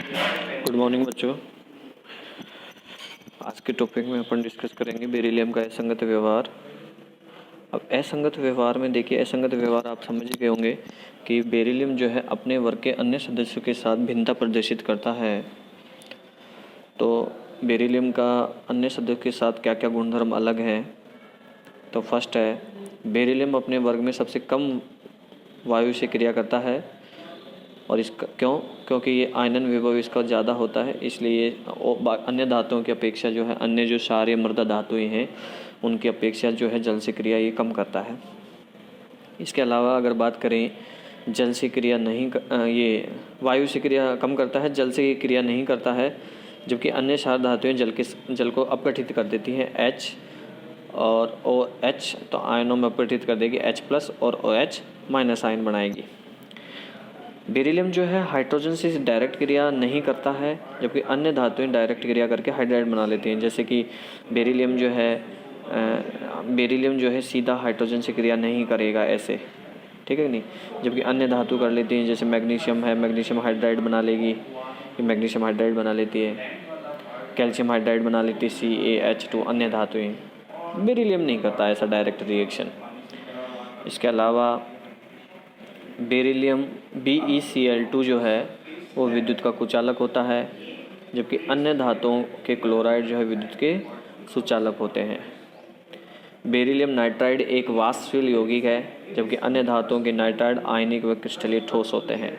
Good morning बच्चों। आज के टॉपिक में अपन डिस्कस करेंगे बेरिलियम का असंगत व्यवहार। अब असंगत व्यवहार में देखिए, असंगत व्यवहार आप समझ गए होंगे कि बेरिलियम जो है अपने वर्ग के अन्य सदस्यों के साथ भिन्नता प्रदर्शित करता है। तो बेरिलियम का अन्य सदस्यों के साथ क्या क्या गुणधर्म अलग हैं। तो फर्स्ट है, बेरिलियम अपने वर्ग में सबसे कम वायु से क्रिया करता है। और इसका क्योंकि ये आयनन विभव इसका ज़्यादा होता है, इसलिए अन्य धातुओं की अपेक्षा जो है, अन्य जो क्षारीय मृदा धातुएं हैं उनकी अपेक्षा जो है जल से क्रिया ये कम करता है। इसके अलावा अगर बात करें, जल से क्रिया नहीं ये वायु से क्रिया कम करता है, जल से क्रिया नहीं करता है। जबकि अन्य क्षार धातुएं जल को अपघटित कर देती हैं, H और OH, तो आयनों में अपघटित कर देगी H+ और OH- आयन बनाएगी। बेरिलियम जो है हाइड्रोजन से डायरेक्ट क्रिया नहीं करता है, जबकि अन्य धातुएं डायरेक्ट क्रिया करके हाइड्राइड बना लेती हैं। जैसे कि बेरिलियम जो है सीधा हाइड्रोजन से क्रिया नहीं करेगा ऐसे, ठीक है नहीं। जबकि अन्य धातु कर लेती हैं, जैसे मैग्नीशियम है, मैग्नीशियम हाइड्राइड बना लेगी, ये मैग्नीशियम हाइड्राइड बना लेती है। कैल्शियम हाइड्राइड बना लेती है CaH2, अन्य धातुएं। बेरिलियम नहीं करता ऐसा डायरेक्ट रिएक्शन। इसके अलावा बेरिलियम BeCl2 जो है वो विद्युत का कुचालक होता है, जबकि अन्य धातुओं के क्लोराइड जो है विद्युत के सुचालक होते हैं। बेरिलियम नाइट्राइड एक वाष्पशील यौगिक है, जबकि अन्य धातुओं के नाइट्राइड आयनिक व क्रिस्टलीय ठोस होते हैं।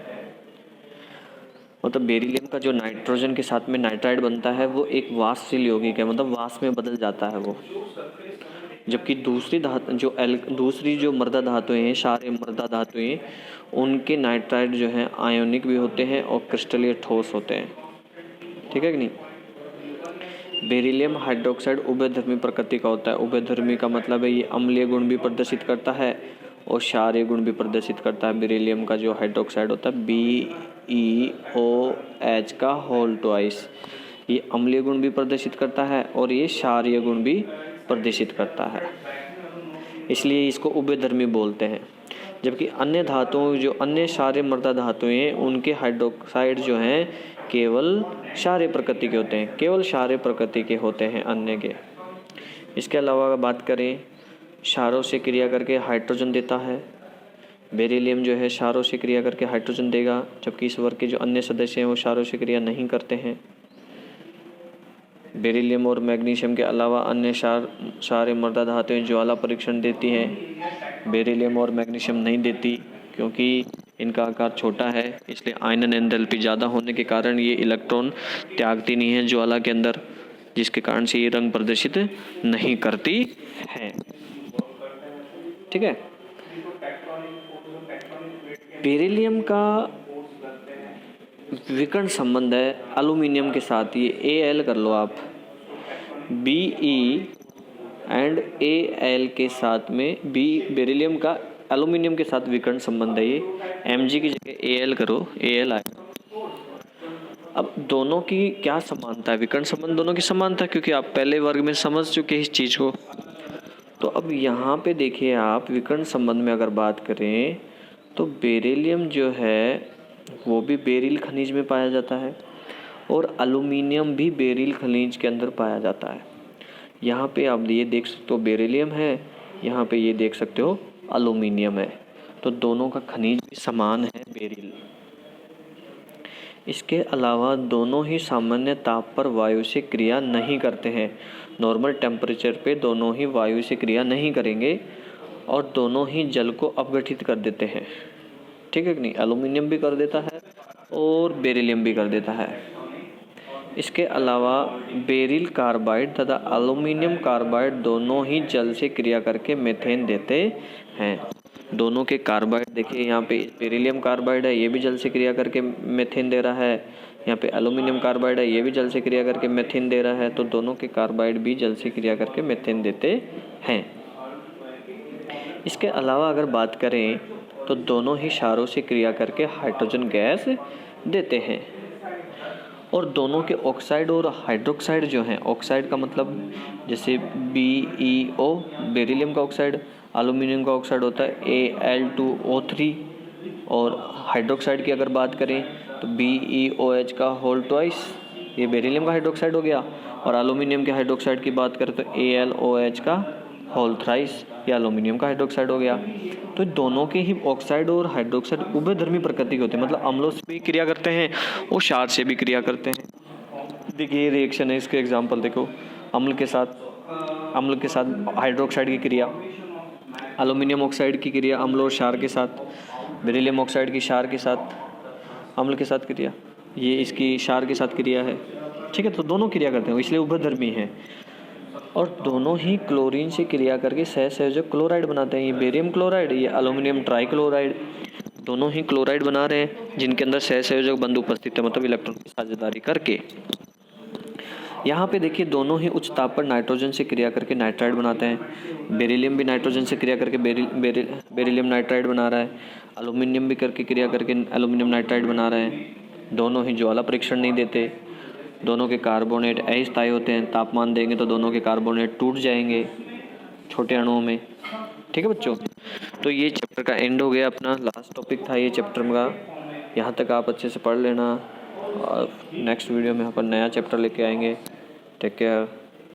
मतलब बेरिलियम का जो नाइट्रोजन के साथ में नाइट्राइड बनता है वो एक वाष्पशील यौगिक है, मतलब वाष्प में बदल जाता है वो। जबकि दूसरी जो मृदा धातुएं हैं, क्षारीय मृदा धातुएं, उनके नाइट्राइड जो हैं आयोनिक भी होते हैं और क्रिस्टलीय ठोस होते हैं, ठीक है कि नहीं। बेरिलियम हाइड्रोक्साइड उभयधर्मी प्रकृति का होता है। उभयधर्मी का मतलब है ये अम्लीय गुण भी प्रदर्शित करता है और क्षारीय गुण भी प्रदर्शित करता है। बेरिलियम का जो हाइड्रोक्साइड होता है BeOH का होल ट्वाइस, ये अम्लीय गुण भी प्रदर्शित करता है और ये क्षारीय गुण भी प्रदर्शित करता है, इसलिए इसको उभयधर्मी बोलते हैं। जबकि अन्य धातुओं जो अन्य क्षारीय मृदा धातुएं हैं उनके हाइड्रोक्साइड जो हैं केवल क्षारीय प्रकृति के होते हैं, केवल क्षारीय प्रकृति के होते हैं अन्य के। इसके अलावा अगर बात करें, क्षारों से क्रिया करके हाइड्रोजन देता है। बेरिलियम जो है क्षारों से क्रिया करके हाइड्रोजन देगा, जबकि इस वर्ग के जो अन्य सदस्य हैं वो क्षारों से क्रिया नहीं करते हैं। बेरिलियम और मैग्नीशियम के अलावा अन्य क्षारीय मृदा धातुएं ज्वाला परीक्षण देती हैं। बेरिलियम और मैग्नीशियम नहीं देती, क्योंकि इनका आकार छोटा है, इसलिए आयनन एंथैल्पी ज़्यादा होने के कारण ये इलेक्ट्रॉन त्यागती नहीं है ज्वाला के अंदर, जिसके कारण से ये रंग प्रदर्शित नहीं करती है, ठीक है। बेरिलियम का विकर्ण संबंध है एल्यूमिनियम के साथ, ये Al कर लो आप, Be एंड Al के साथ में बेरिलियम का एल्यूमिनियम के साथ विकर्ण संबंध है। ये Mg की जगह Al करो, Al आएगा। अब दोनों की क्या समानता है, विकर्ण संबंध दोनों की समानता, क्योंकि आप पहले वर्ग में समझ चुके हैं इस चीज़ को। तो अब यहाँ पे देखिए आप, विकर्ण संबंध में अगर बात करें तो बेरिलियम जो है वो भी बेरिल खनिज में पाया जाता है और एल्यूमिनियम भी बेरिल खनिज के अंदर पाया जाता है। यहाँ पे आप ये देख सकते हो बेरिलियम है, यहाँ पे ये देख सकते हो एल्यूमिनियम है, तो दोनों का खनिज भी समान है, बेरिल। इसके अलावा दोनों ही सामान्य ताप पर वायु से क्रिया नहीं करते हैं। नॉर्मल टेम्परेचर पे दोनों ही वायु से क्रिया नहीं करेंगे और दोनों ही जल को अपघटित कर देते हैं, ठीक है कि नहीं। एल्यूमिनियम भी कर देता है और बेरिलियम भी कर देता है। इसके अलावा बेरिल कार्बाइड तथा एल्यूमिनियम कार्बाइड दोनों ही जल से क्रिया करके मीथेन देते हैं। दोनों के कार्बाइड देखिए, यहाँ पे बेरिलियम कार्बाइड है, ये भी जल से क्रिया करके मीथेन दे रहा है। यहाँ पे एल्यूमिनियम कार्बाइड है, ये भी जल से क्रिया करके मीथेन दे रहा है। तो दोनों के कार्बाइड भी जल से क्रिया करके मीथेन देते हैं। इसके अलावा अगर बात करें तो दोनों ही क्षारों से क्रिया करके हाइड्रोजन गैस देते हैं। और दोनों के ऑक्साइड और हाइड्रोक्साइड जो हैं, ऑक्साइड का मतलब जैसे BeO बेरिलियम का ऑक्साइड, एल्यूमिनियम का ऑक्साइड होता है Al2O3। और हाइड्रोक्साइड की अगर बात करें तो BeOH का होल ट्वाइस, ये बेरिलियम का हाइड्रोक्साइड हो गया। और एल्यूमिनियम के हाइड्रोक्साइड की बात करें तो AlOH का होल थ्राइस, या एल्यूमिनियम का हाइड्रोक्साइड हो गया। तो दोनों के ही ऑक्साइड और हाइड्रोक्साइड उभयधर्मी प्रकृति के होते हैं, मतलब अम्लों से भी क्रिया करते हैं और क्षार से भी क्रिया करते हैं। देखिए ये रिएक्शन है, इसके एग्जांपल देखो, अम्ल के साथ हाइड्रोक्साइड की क्रिया, एल्यूमिनियम ऑक्साइड की क्रिया अम्ल और क्षार के साथ, बेरिलियम ऑक्साइड की क्षार के साथ, अम्ल के साथ क्रिया, ये इसकी क्षार के साथ क्रिया है। ठीक है, तो दोनों क्रिया करते हैं, इसलिए उभयधर्मी है। और दोनों ही क्लोरीन से क्रिया करके सहसंयोजक क्लोराइड बनाते हैं। ये बेरियम क्लोराइड, ये एल्यूमिनियम ट्राइक्लोराइड, दोनों ही क्लोराइड बना रहे हैं जिनके अंदर सहसंयोजक बंधु उपस्थित है, मतलब इलेक्ट्रॉन की साझेदारी करके। यहाँ पे देखिए दोनों ही उच्च ताप पर नाइट्रोजन से क्रिया करके नाइट्राइड बनाते हैं। बेरिलियम भी नाइट्रोजन से क्रिया करके बेरिलियम नाइट्राइड बना रहा है, एल्यूमिनियम भी करके क्रिया करके एल्यूमिनियम नाइट्राइड बना रहे हैं। दोनों ही ज्वाला परीक्षण नहीं देते, दोनों के कार्बोनेट अस्थायी होते हैं, तापमान देंगे तो दोनों के कार्बोनेट टूट जाएंगे छोटे अणुओं में। ठीक है बच्चों, तो ये चैप्टर का एंड हो गया, अपना लास्ट टॉपिक था ये चैप्टर का। यहाँ तक आप अच्छे से पढ़ लेना और नेक्स्ट वीडियो में अपन नया चैप्टर लेके आएंगे। Take care.